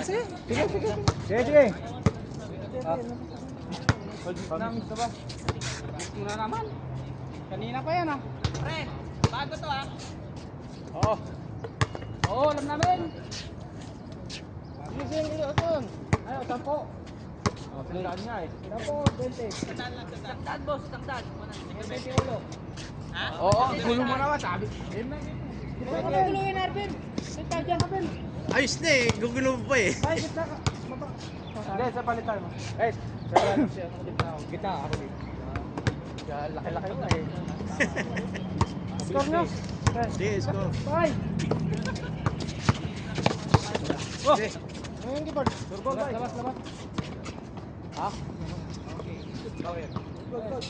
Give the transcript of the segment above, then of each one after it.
Sige. Sige. Namis na ba? Muna naman. Kanina pa yan ah. Pre, bago to ah. Oo. Oo, alam namin. Gising ito. Ayaw, 10. Tandaan nga eh. Tapo, 20. Tandaan boss, tandaan. 20 ulo. Ha? Oo, gulo mo naman sabi. Guluhin Arvin. Sita dyan Arvin. Ayos na eh, gugulo pa eh. Ay, gitna ka. Hindi, sa palitan mo. Eh, gitna ako dito. Laki-laki mo eh. Score nyo. Sige, score. Bye. Oh! Ngayon keyboard. Surbol bye. Labas. Ha? Okay. Gawin. Labas.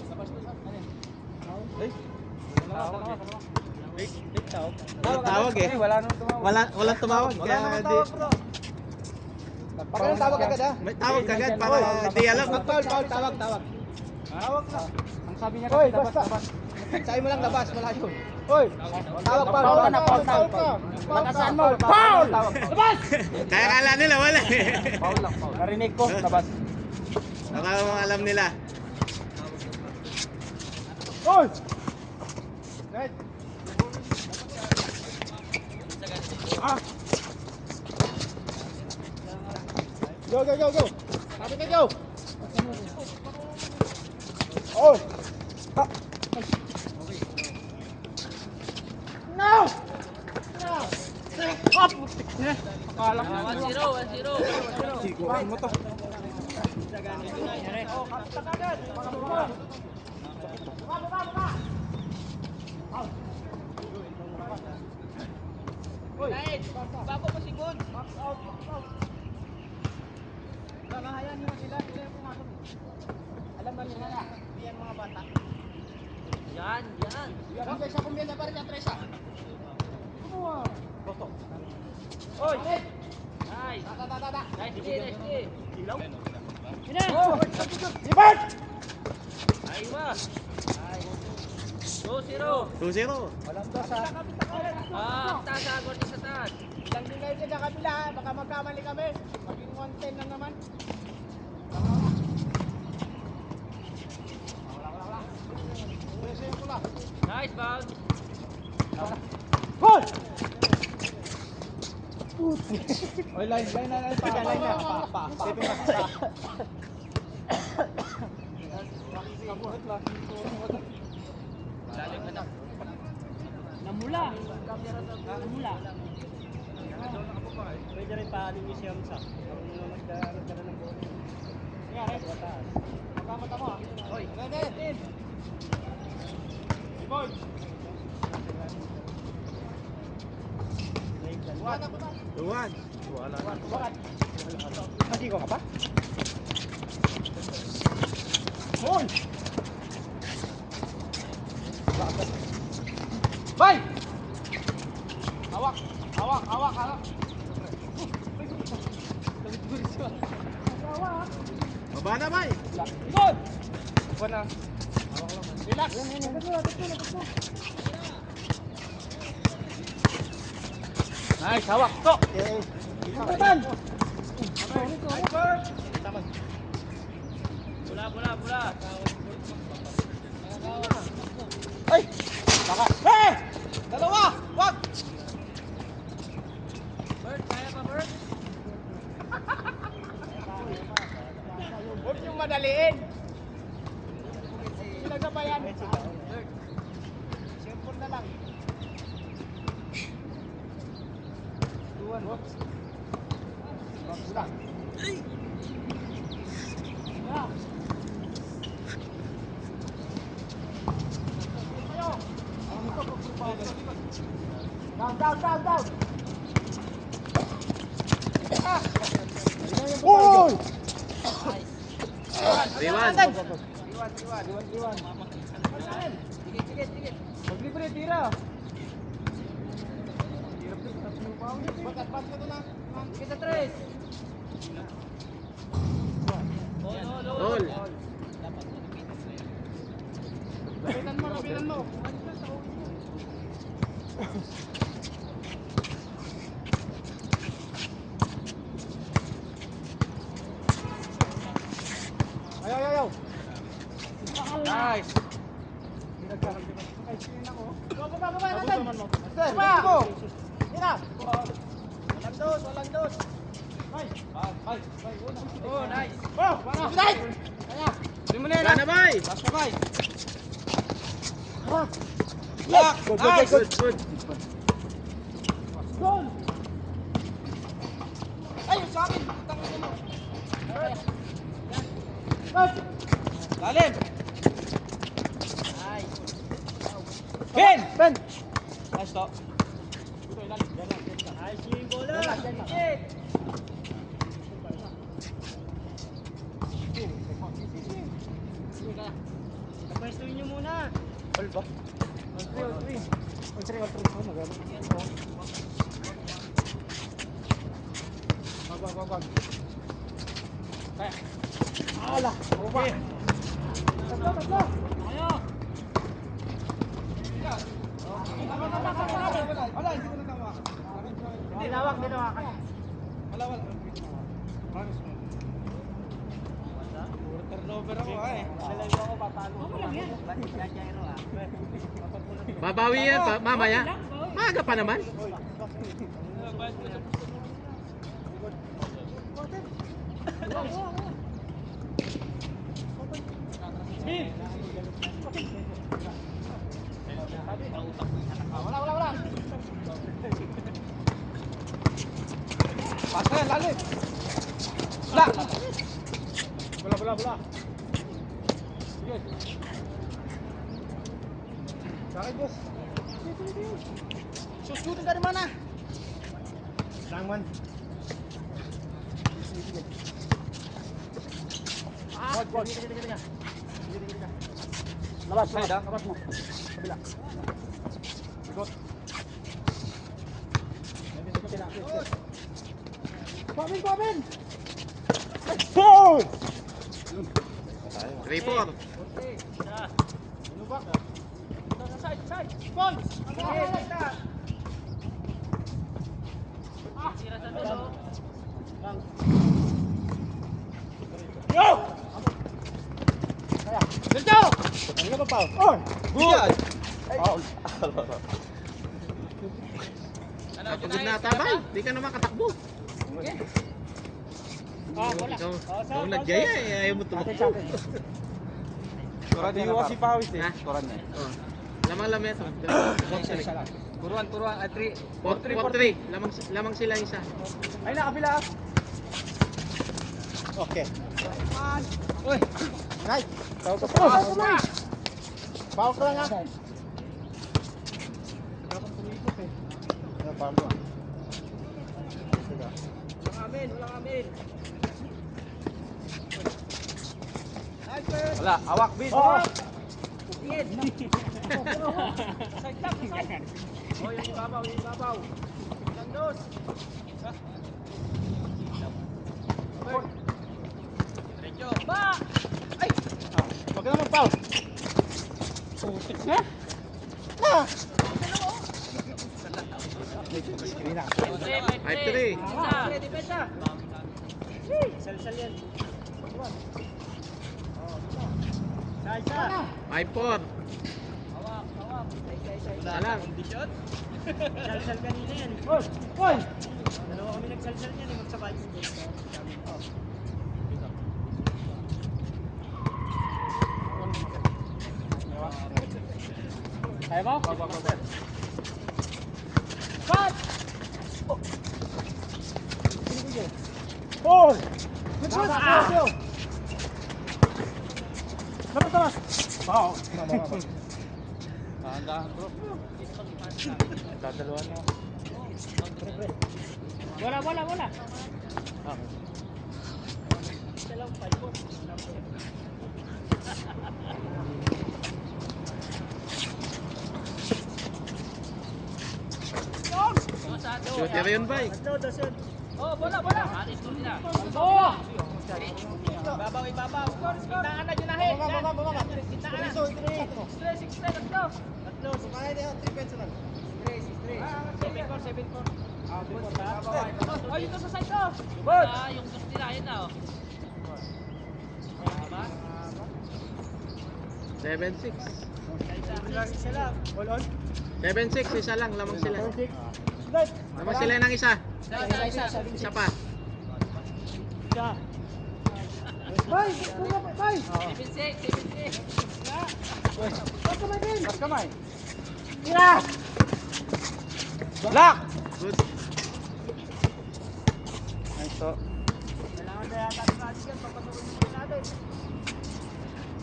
Tawag eh. Wala tumawag. Kaya di... Parang tawag agad ha? May tawag agad para di alam. Tawag. Tawag na. Ang sabi niya kasi labas. Sabi mo lang labas, malayo. Hoy! Tawag pa. Foul ka. Batasan mo. Foul! Labas! Kaya kala nila wala eh. Foul lang. Narinig ko, labas. Baka alam nila. Hoy! Right. Go. Sabi ka, go! Oh! No! Up! Akala ko 1-0. Siguan mo to. Oh, kapita ka agad. Baka. Hoy, bago pa si Gon. Box out. Hayaan niyo sila yung pumasok. Alam ba nila na? Yan mga bata. Yan. Yan sa kumbiyan para sa Tresa. Ano? Boto. Hoy! Nice. Tata. Nice. Ilaw. Ina. Ibart! Aywa. 2-0. Walang dos ha. Taas agor sa taas. Ilang din kayo sa kabila ha. Baka magkamali kami. Maging 110 lang naman. Wala. Nice bound. Goal! Oy, line na. Pa. Namula. Pwede rin paalim niyo siya sa. Nagkaroon ka na ng bola. Nga, taas. Magkamata mo ah. Hoy, ganit. Boy. Tuwan. Mati ko ka pa? Hoy! Bay! Hawak! Baba na ba eh? Ikot! Buwan na. Relax! Nice, hawak! To! Ikatan! Bola. Ay! Baka! Hey! Dalawa! Wag! Bird, kaya pa Bird? Huwag niyong madaliin! Pinagabayan! Simple na lang. Tuwan. Bula. Down. Uy! Iwan. Sige. Maglibre, tira. Ba't ka to na? Kita tres. All. Lapitan mo. Oh, nice. Wala na, bay. Good, good. Lalim. Ben! Ben! Nice to. Nice yung bola. Pwestuhin nyo muna. All ba? All three. Wag. Kaya. Ala. Okay. Tatlo. Ayo. Wala, hindi ko natawa. Dinawak. Wala. Turnover ako Lalay ko ako, papalo. Babawi yan, mamaya. Maaga pa naman. Wala. Pasa yan, lalim. Bola. Sige. Sakit, boss. Susutin dari mana? Langman. Sige. Gol. Labas mo. Kabila. Ikot. Kuamin! Boom! 3-4. Side! Points! Tira sa dulo. Yo! Dito! Ano ba, Pao? Good! Foul. Kapagod na tabay. Di ka naman katakbo. Wala. Ikaw nagyaya eh. Ayaw mo tumakbo. Kurang di si Pawis Ha? Kurang niya. Oh. Lamang ito. Turuan, 3. 4-3. Lamang sila isa. Ay, nakabila. Okay. Uy! Nice! Foul ka pa. Foul ka lang ha. Foul ka. Walang amin. Wala, awak bin. Tingin. Side. Oh, yung ibabaw. Landos. Diretso. Ba! Ay! Wag ka naman, Paul. Putik na. Na! 5-3. Depensa. Sal yan. Salsa. 5-4. Hawak. Salang. Salsal kanina yan. Oy! Dalawa kami nagsalsal yan, magsabay. Kaya mo? Cut! Ball! Labas! Wow! Dahan-dahan bro. Dadalawan mo. Wala. Dalang 5 po. Shooter yun, bay. Oh, bola. Alis ko nila. Oh! Ibabaw. Gitnaan na junahin. Gitnaan na. 6-3, tatlo. Oh, yun to sa side ko. Yung gusto nila, yun na oh. Diba? 7-6. Isa lang. All on. 7-6, isa lang. Lamang sila. 6. Good. Lamang sila ng isa. Isa. Isa pa. Isa. Bay! Bay! 7-6. Pas kamay din! Pas kamay! Tira! Lock! Good. Nice to. Kailangan na yata natin yan. Papasukin naman natin.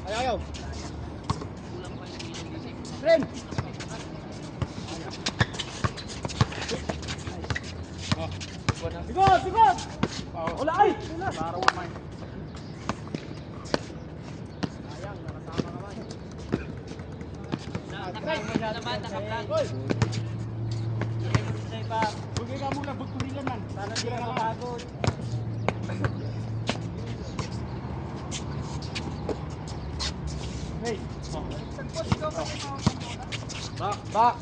Ayaw! Friend! Sigod! Sigod! Wala ay! Para umay. Sayang, nakasama naman. Gol! Bugay ka muna, bugtulilan man. Sana di ka makagod. Hey! Ba!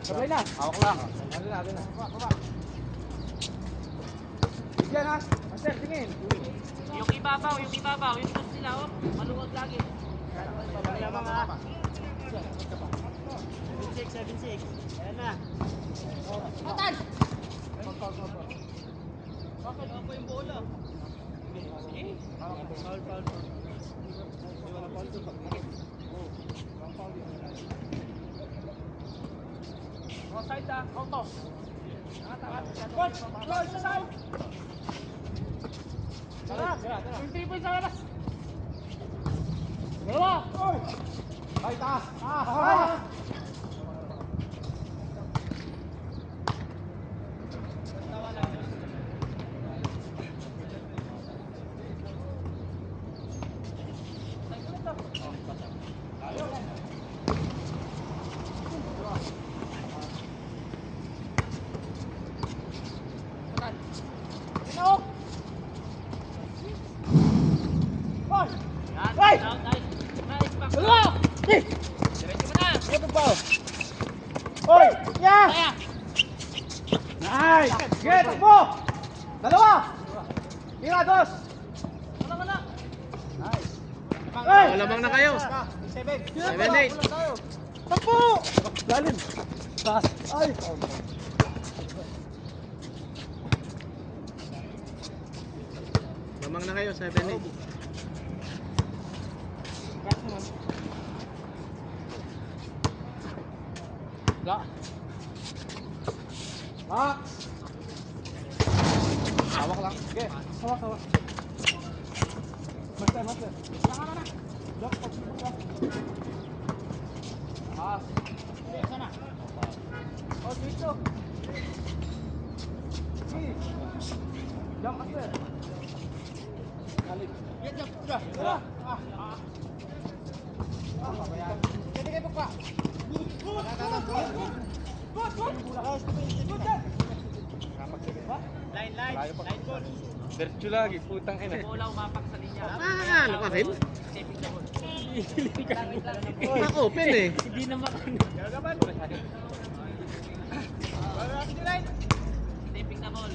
Sabay na! Hawak lang. Ano natin na? Baba! Bigyan ha! Master, tingin! Yung ibabaw, yung post nila, oh. Maluwag lagi. Lamang ha! 7-6. Ayan na. Matan! Bakit ako yung bola? Sige. Foul. Offside ah. Auto. Gol! Gol! Sa side! Tara! Yung 3 points sa labas! Dalawa! Oy! Ay, taas! Taas! Ay! Nice back. Dalawa! Diretso mo na. Ito pa! Oy! Yeah! Kaya. Nice! Sige, takbo! Dalawa! Tira, dos! Wala. Nice! Oh, lamang na kayo. 7! 7-8. Takbo! Galing! Taas! Ay! Lamang na kayo, 7-8. La! Max! Hawak lang. Sige. Hawak. Master. Sana. Lock, pag-lock. Pass. Sana. Oh, dito. Sige. Jump, master. Galing. Jump. Tara. Pabayaan. Kaya kayo pa. Good. Line goal. Diretso lagi, putang ina. Bola umapak sa linya. Ano ka rin? Stepping the ball. Na-open eh. Hindi na makain. Gagaban. Stepping the ball.